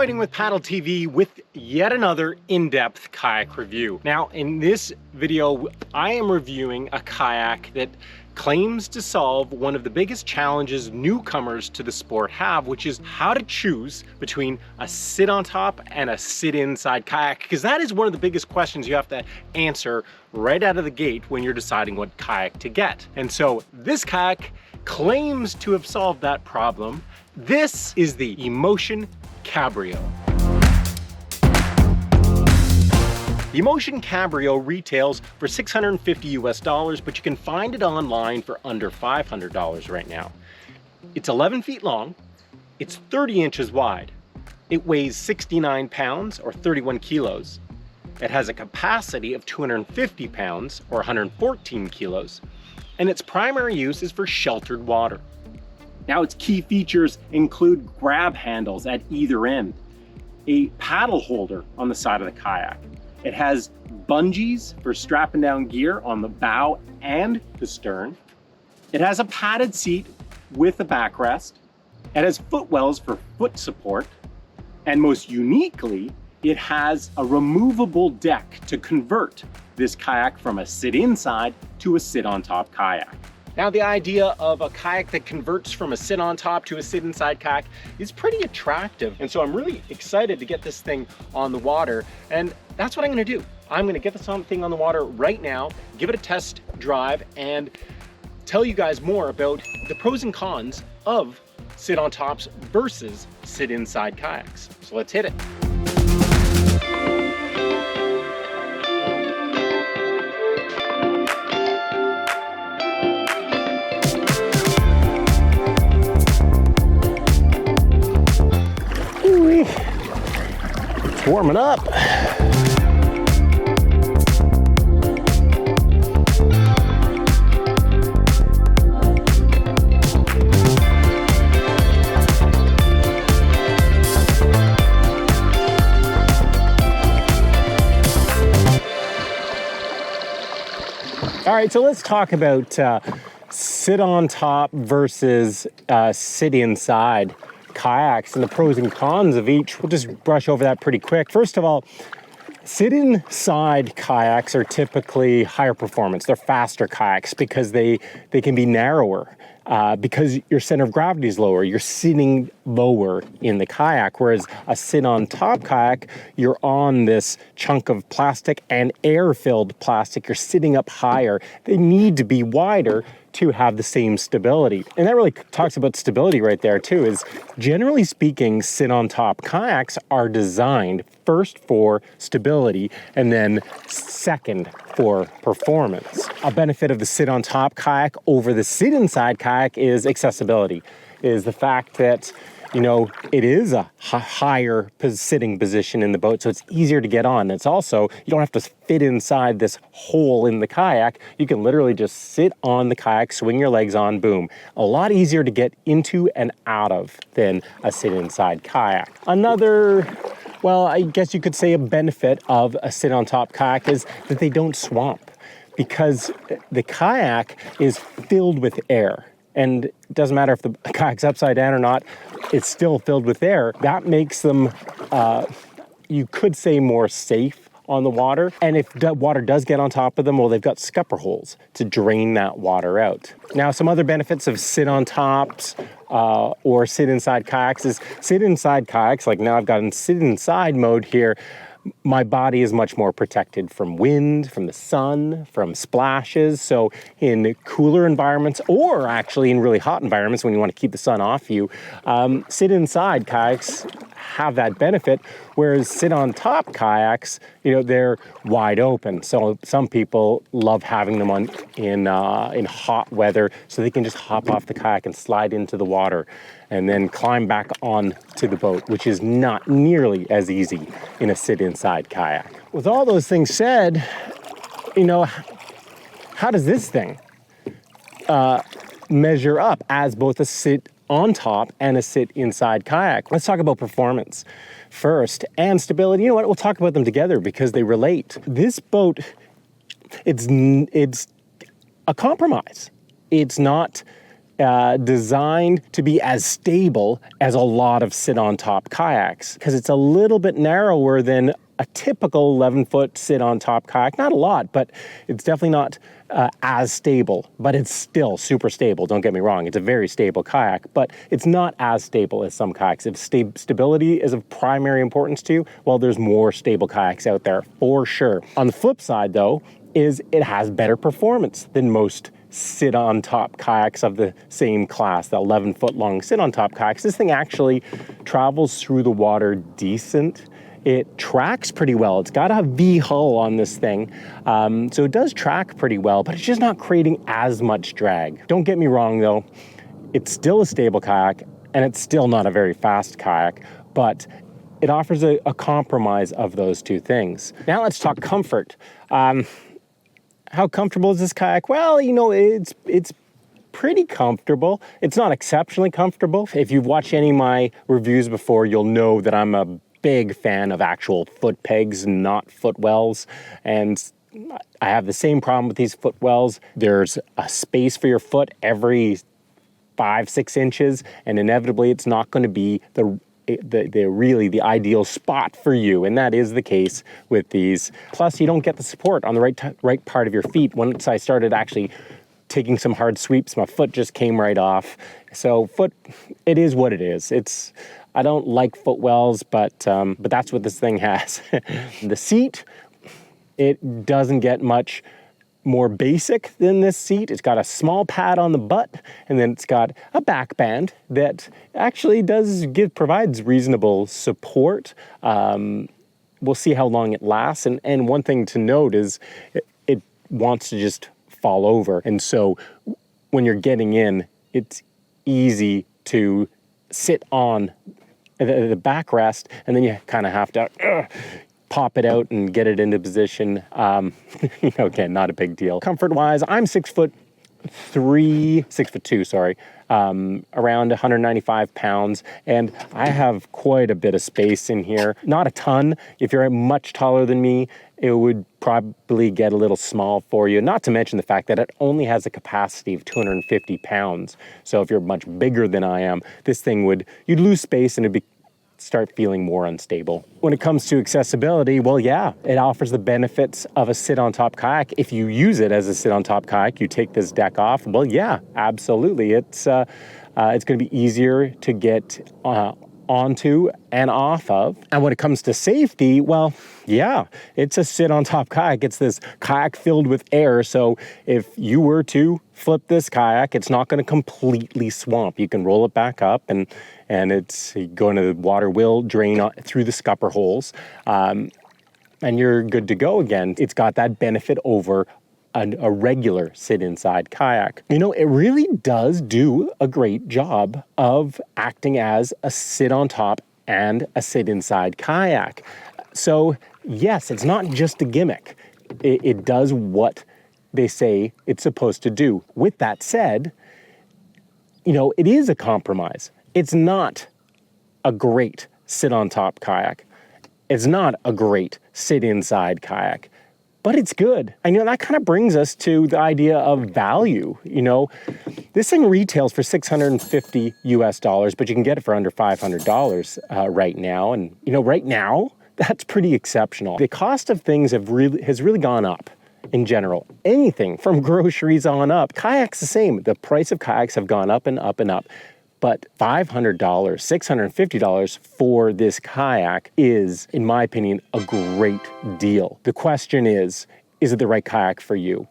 Joining with Paddle TV with yet another in-depth kayak review. Now, in this video, I am reviewing a kayak that claims to solve one of the biggest challenges newcomers to the sport have, which is how to choose between a sit on top and a sit inside kayak, because that is one of the biggest questions you have to answer right out of the gate when you're deciding what kayak to get. And so this kayak claims to have solved that problem. This is the Emotion Cabrio. The Emotion Cabrio retails for $650 US, but you can find it online for under $500 right now. It's 11 feet long, it's 30 inches wide, it weighs 69 pounds or 31 kilos. It has a capacity of 250 pounds or 114 kilos, and its primary use is for sheltered water. Now, its key features include grab handles at either end, a paddle holder on the side of the kayak. It has bungees for strapping down gear on the bow and the stern. It has a padded seat with a backrest. It has footwells for foot support. And most uniquely, it has a removable deck to convert this kayak from a sit inside to a sit on top kayak. Now, the idea of a kayak that converts from a sit on top to a sit inside kayak is pretty attractive. And so I'm really excited to get this thing on the water. And that's what I'm gonna do. I'm gonna get this thing on the water right now, give it a test drive, and tell you guys more about the pros and cons of sit on tops versus sit inside kayaks. So let's hit it. It's warming up. All right, so let's talk about sit on top versus sit inside kayaks and the pros and cons of each. We'll just brush over that pretty quick. First of all, sit inside kayaks are typically higher performance. They're faster kayaks because they can be narrower. Because your center of gravity is lower, you're sitting lower in the kayak, whereas a sit on top kayak, you're on this chunk of plastic and air-filled plastic. You're sitting up higher. They need to be wider to have the same stability. And that really talks about stability right there too, is generally speaking, sit on top kayaks are designed first for stability and then second for performance. A benefit of the sit on top kayak over the sit inside kayak is accessibility, is the fact that, you know, it is a higher sitting position in the boat, so it's easier to get on. It's also, you don't have to fit inside this hole in the kayak. You can literally just sit on the kayak, swing your legs on, boom. A lot easier to get into and out of than a sit inside kayak. Another, well, I guess you could say a benefit of a sit on top kayak is that they don't swamp, because the kayak is filled with air. And it doesn't matter if the kayak's upside down or not, it's still filled with air. That makes them, you could say, more safe on the water. And if the water does get on top of them, well, they've got scupper holes to drain that water out. Now, some other benefits of sit on tops or sit inside kayaks is sit inside kayaks, like now I've got in sit inside mode here, my body is much more protected from wind, from the sun, from splashes. So in cooler environments, or actually in really hot environments when you want to keep the sun off you, sit inside kayaks have that benefit, whereas sit on top kayaks, you know, they're wide open. So some people love having them on in hot weather, so they can just hop off the kayak and slide into the water and then climb back on to the boat, which is not nearly as easy in a sit inside kayak. With all those things said, you know, how does this thing measure up as both a sit on top and a sit inside kayak? Let's talk about performance first and stability. You know what? We'll talk about them together because they relate. This boat, it's a compromise. It's not designed to be as stable as a lot of sit-on-top kayaks because it's a little bit narrower than a typical 11-foot sit-on-top kayak. Not a lot, but it's definitely not as stable, but it's still super stable. Don't get me wrong. It's a very stable kayak, but it's not as stable as some kayaks. If stability is of primary importance to you, well, there's more stable kayaks out there for sure. On the flip side, though, is it has better performance than most sit-on-top kayaks of the same class, the 11-foot long sit-on-top kayaks. This thing actually travels through the water decent. It tracks pretty well. It's got a V hull on this thing, so it does track pretty well, but it's just not creating as much drag. Don't get me wrong though, it's still a stable kayak, and it's still not a very fast kayak, but it offers a compromise of those two things. Now let's talk comfort. How comfortable is this kayak? Well, you know, it's pretty comfortable. It's not exceptionally comfortable. If you've watched any of my reviews before, you'll know that I'm a big fan of actual foot pegs, not footwells. And I have the same problem with these footwells. There's a space for your foot every 5-6 inches, and inevitably it's not going to be the ideal spot for you, and that is the case with these. Plus, you don't get the support on the right part of your feet. Once I started actually taking some hard sweeps, my foot just came right off. So it is what it is. I don't like footwells, but that's what this thing has. The seat, it doesn't get much more basic than this seat. It's got a small pad on the butt, and then it's got a back band that actually provides reasonable support. We'll see how long it lasts. And one thing to note is it wants to just fall over. And so when you're getting in, it's easy to sit on the backrest, and then you kind of have to pop it out and get it into position. Again, not a big deal. Comfort-wise, I'm 6'2", around 195 pounds, and I have quite a bit of space in here. Not a ton. If you're much taller than me, it would probably get a little small for you, not to mention the fact that it only has a capacity of 250 pounds. So if you're much bigger than I am, this thing you'd lose space and it'd start feeling more unstable. When it comes to accessibility, well, yeah, it offers the benefits of a sit-on-top kayak. If you use it as a sit-on-top kayak, you take this deck off, well, yeah, absolutely. It's going to be easier to get onto and off of. And when it comes to safety, well, yeah, it's a sit-on-top kayak. It's this kayak filled with air, so if you were to flip this kayak, it's not going to completely swamp. You can roll it back up, and it's going to, the water will drain through the scupper holes, and you're good to go again. It's got that benefit over a regular sit-inside kayak. You know, it really does do a great job of acting as a sit-on-top and a sit-inside kayak. So, yes, it's not just a gimmick. It does what they say it's supposed to do. With that said, you know, it is a compromise. It's not a great sit-on-top kayak. It's not a great sit-inside kayak. But it's good. And, you know, that kind of brings us to the idea of value. You know, this thing retails for $650 US, but you can get it for under $500 right now. And, you know, right now, that's pretty exceptional. The cost of things has really gone up in general. Anything from groceries on up. Kayaks the same. The price of kayaks have gone up and up and up. But $500, $650 for this kayak is, in my opinion, a great deal. The question is it the right kayak for you?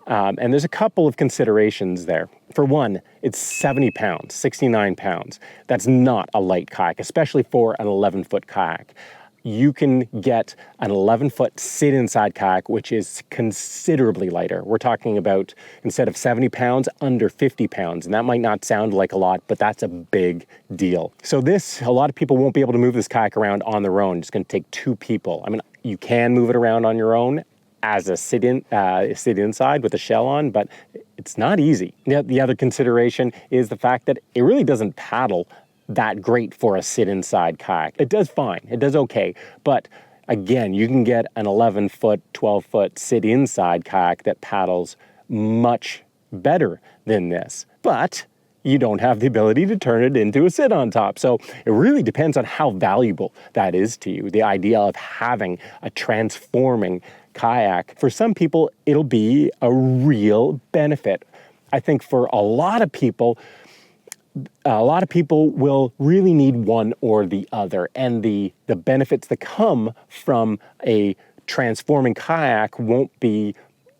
And there's a couple of considerations there. For one, it's 70 pounds, 69 pounds. That's not a light kayak, especially for an 11-foot kayak. You can get an 11-foot sit-inside kayak, which is considerably lighter. We're talking about, instead of 70 pounds, under 50 pounds. And that might not sound like a lot, but that's a big deal. So a lot of people won't be able to move this kayak around on their own. It's going to take 2 people. I mean, you can move it around on your own as a sit-inside with a shell on, but it's not easy. The other consideration is the fact that it really doesn't paddle that great for a sit-inside kayak. It does fine, it does okay, but again, you can get an 11-foot, 12-foot sit-inside kayak that paddles much better than this. But you don't have the ability to turn it into a sit-on top. So it really depends on how valuable that is to you, the idea of having a transforming kayak. For some people, it'll be a real benefit. I think for a lot of people will really need one or the other, and the benefits that come from a transforming kayak won't be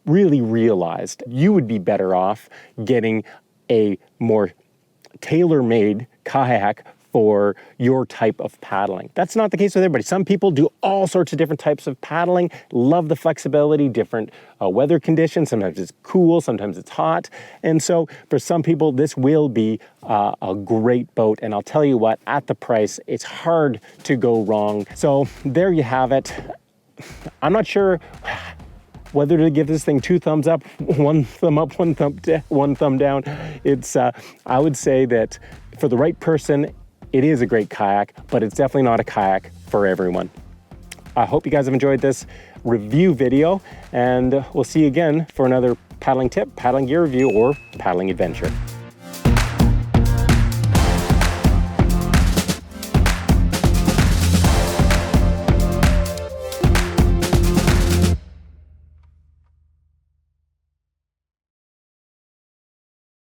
really realized. You would be better off getting a more tailor-made kayak for your type of paddling. That's not the case with everybody. Some people do all sorts of different types of paddling, love the flexibility, different weather conditions. Sometimes it's cool, sometimes it's hot. And so for some people, this will be a great boat. And I'll tell you what, at the price, it's hard to go wrong. So there you have it. I'm not sure whether to give this thing 2 thumbs up, 1 thumb up, 1 thumb down. It's, I would say that for the right person, it is a great kayak, but it's definitely not a kayak for everyone. I hope you guys have enjoyed this review video, and we'll see you again for another paddling tip, paddling gear review, or paddling adventure.